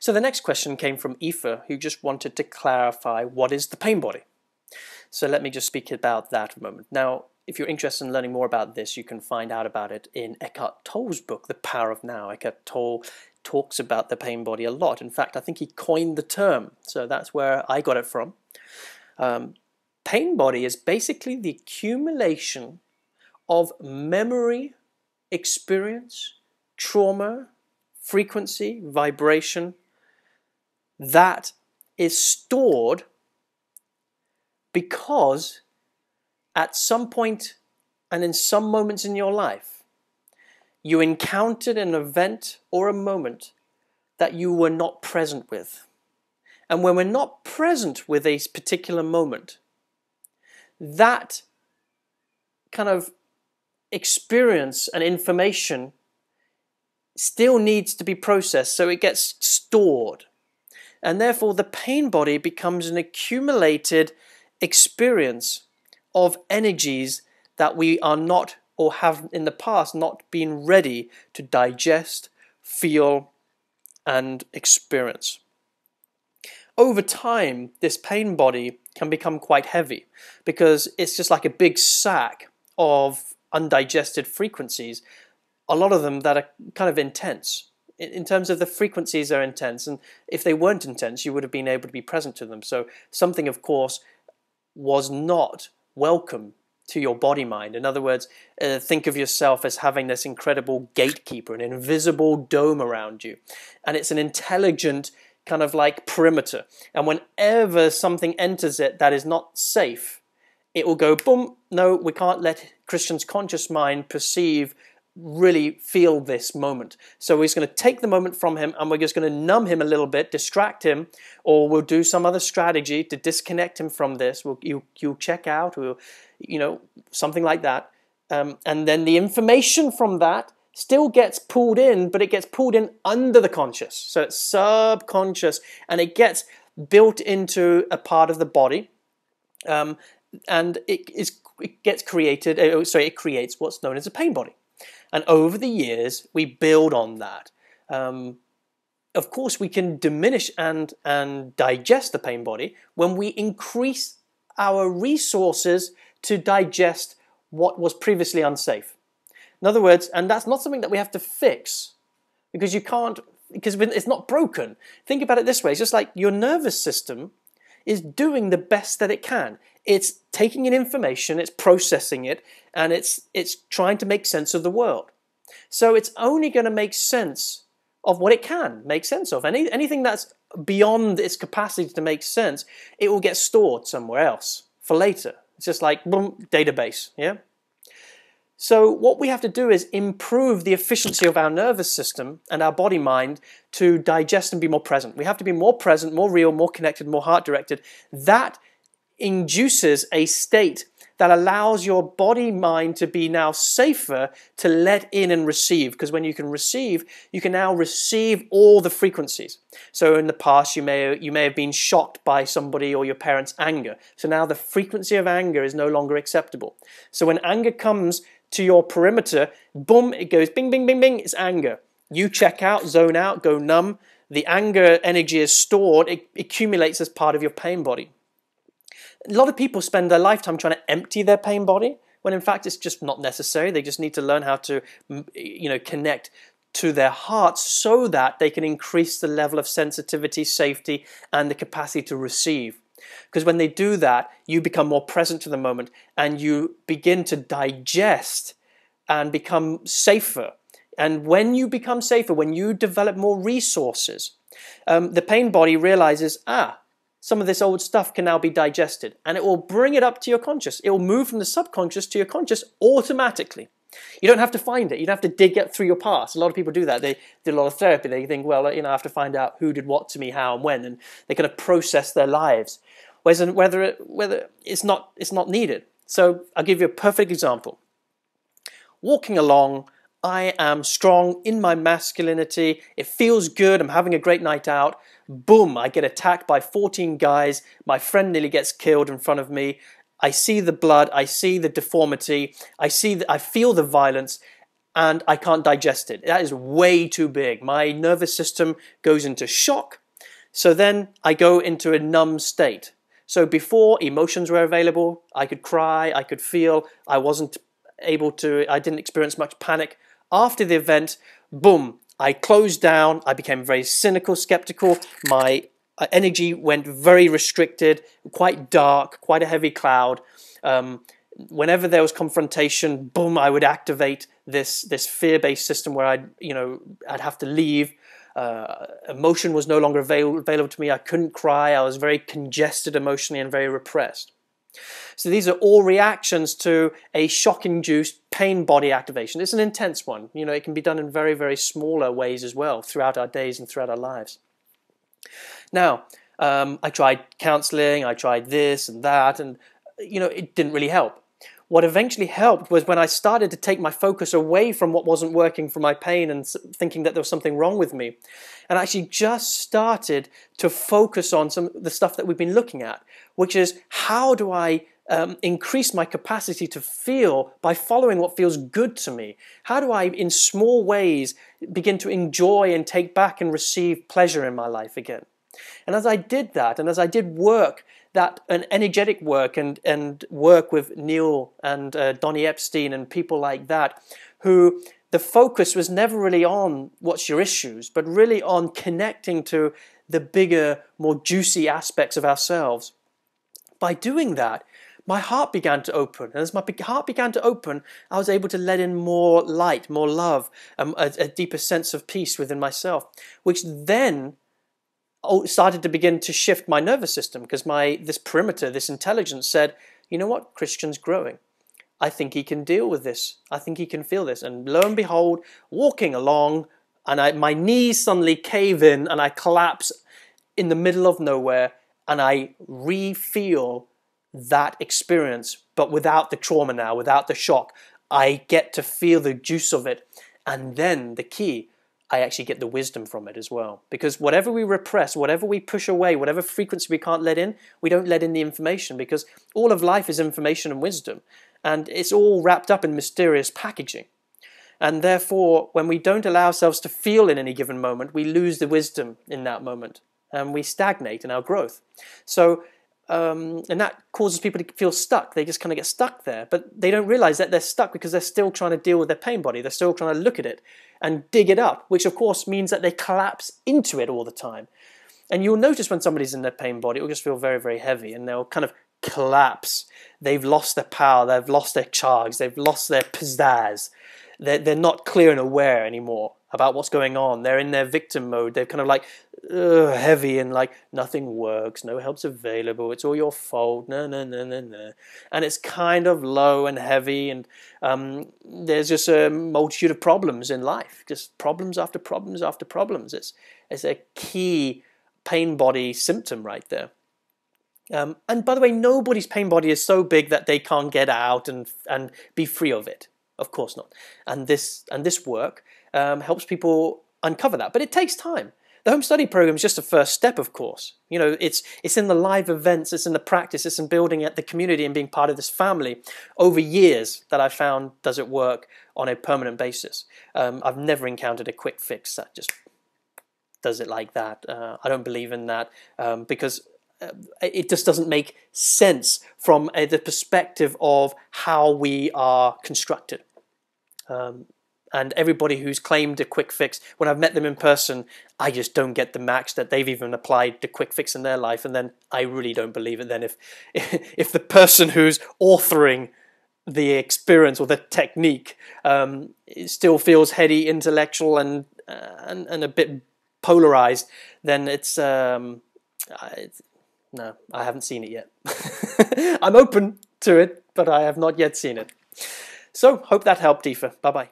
So the next question came from Aoife, who just wanted to clarify what is the pain body. So let me just speak about that for a moment. Now, if you're interested in learning more about this, you can find out about it in Eckhart Tolle's book, The Power of Now. Eckhart Tolle talks about the pain body a lot. In fact, I think he coined the term, so that's where I got it from. Pain body is basically the accumulation of memory, experience, trauma, frequency, vibration that is stored because at some point and in some moments in your life, you encountered an event or a moment that you were not present with. And when we're not present with a particular moment, that kind of experience and information still needs to be processed, so it gets stored. And therefore the pain body becomes an accumulated experience of energies that we are not, or have in the past not been ready to digest, feel, and experience. Over time, this pain body can become quite heavy because it's just like a big sack of undigested frequencies, a lot of them that are kind of intense. In terms of the frequencies, they're intense, and if they weren't intense, you would have been able to be present to them. So something, of course, was not welcome to your body mind. In other words, think of yourself as having this incredible gatekeeper, an invisible dome around you, and it's an intelligent kind of like perimeter, and whenever something enters it that is not safe, it will go boom, no, we can't let Christian's conscious mind perceive, really feel this moment. So we're just going to take the moment from him and we're just going to numb him a little bit, distract him, or we'll do some other strategy to disconnect him from this. You'll check out, or something like that. And then the information from that still gets pulled in, but it gets pulled in under the conscious. So it's subconscious, and it gets built into a part of the body, and it creates what's known as a pain body. And over the years, we build on that. Of course, we can diminish and digest the pain body when we increase our resources to digest what was previously unsafe. In other words, and that's not something that we have to fix, because it's not broken. Think about it this way. It's just like your nervous system is doing the best that it can. It's taking in information, it's processing it, and it's trying to make sense of the world. So it's only going to make sense of what it can make sense of. Anything that's beyond its capacity to make sense, it will get stored somewhere else for later. It's just like, boom, database, yeah? So what we have to do is improve the efficiency of our nervous system and our body mind to digest and be more present. We have to be more present, more real, more connected, more heart-directed. That induces a state that allows your body mind to be now safer to let in and receive, because when you can receive, you can now receive all the frequencies. So in the past, you may have been shocked by somebody or your parents' anger. So now the frequency of anger is no longer acceptable. So when anger comes to your perimeter, boom, it goes bing, bing, bing, bing, it's anger. You check out, zone out, go numb. The anger energy is stored, it accumulates as part of your pain body. A lot of people spend their lifetime trying to empty their pain body, when in fact it's just not necessary. They just need to learn how to, connect to their hearts so that they can increase the level of sensitivity, safety, and the capacity to receive. Because when they do that, you become more present to the moment, and you begin to digest and become safer. And when you become safer, when you develop more resources, the pain body realizes, some of this old stuff can now be digested, and it will bring it up to your conscious. It will move from the subconscious to your conscious automatically. You don't have to find it. You don't have to dig it through your past. A lot of people do that. They do a lot of therapy. They think, well, I have to find out who did what to me, how and when, and they kind of process their lives. Whereas whether it's not needed. So I'll give you a perfect example. Walking along, I am strong in my masculinity. It feels good. I'm having a great night out. Boom, I get attacked by 14 guys. My friend nearly gets killed in front of me. I see the blood. I see the deformity. I feel the violence. and I can't digest it. That is way too big. My nervous system goes into shock. So then I go into a numb state. So before, emotions were available. I could cry, I could feel. I didn't experience much panic. After the event, boom, I closed down. I became very cynical, skeptical. My energy went very restricted, quite dark, quite a heavy cloud. Whenever there was confrontation, boom, I would activate this fear-based system where I'd have to leave. Emotion was no longer available to me. I couldn't cry. I was very congested emotionally and very repressed. So these are all reactions to a shock-induced pain body activation. It's an intense one. It can be done in very, very smaller ways as well throughout our days and throughout our lives. Now, I tried counseling, I tried this and that, and it didn't really help. What eventually helped was when I started to take my focus away from what wasn't working for my pain and thinking that there was something wrong with me, and actually just started to focus on some of the stuff that we've been looking at, which is how do I increase my capacity to feel by following what feels good to me? How do I, in small ways, begin to enjoy and take back and receive pleasure in my life again? And as I did that, and as I did work, an energetic work and work with Neil and Donnie Epstein and people like that, who the focus was never really on what's your issues, but really on connecting to the bigger, more juicy aspects of ourselves. By doing that, my heart began to open. And as my heart began to open, I was able to let in more light, more love, a deeper sense of peace within myself, which then started to begin to shift my nervous system, because this perimeter, this intelligence said, you know what, Christian's growing. I think he can deal with this. I think he can feel this. And lo and behold, walking along, and my knees suddenly cave in and I collapse in the middle of nowhere, and I re-feel that experience, but without the trauma now, without the shock. I get to feel the juice of it. And then the key, I actually get the wisdom from it as well. Because whatever we repress, whatever we push away, whatever frequency we can't let in, we don't let in the information, because all of life is information and wisdom. And it's all wrapped up in mysterious packaging. And therefore, when we don't allow ourselves to feel in any given moment, we lose the wisdom in that moment. And we stagnate in our growth. So, and that causes people to feel stuck. They just kind of get stuck there. But they don't realize that they're stuck because they're still trying to deal with their pain body. They're still trying to look at it and dig it up, which of course means that they collapse into it all the time. And you'll notice when somebody's in their pain body, it will just feel very, very heavy, and they'll kind of collapse. They've lost their power, they've lost their charge, they've lost their pizzazz. They're not clear and aware anymore about what's going on. They're in their victim mode. They're kind of like heavy and like nothing works, no help's available, it's all your fault, no. And it's kind of low and heavy, and there's just a multitude of problems in life, just problems after problems after problems. It's a key pain body symptom right there. And by the way, nobody's pain body is so big that they can't get out and be free of it. Of course not. And this work helps people uncover that. But it takes time. The home study program is just a first step, of course. It's in the live events, it's in the practice, it's in building at the community and being part of this family over years that I've found does it work on a permanent basis. I've never encountered a quick fix that just does it like that. I don't believe in that because it just doesn't make sense from the perspective of how we are constructed. And everybody who's claimed a quick fix, when I've met them in person, I just don't get the match that they've even applied the quick fix in their life. And then I really don't believe it then if the person who's authoring the experience or the technique it still feels heady, intellectual, and a bit polarized, then it's no, I haven't seen it yet. I'm open to it, but I have not yet seen it. So, hope that helped, Aoife. Bye-bye.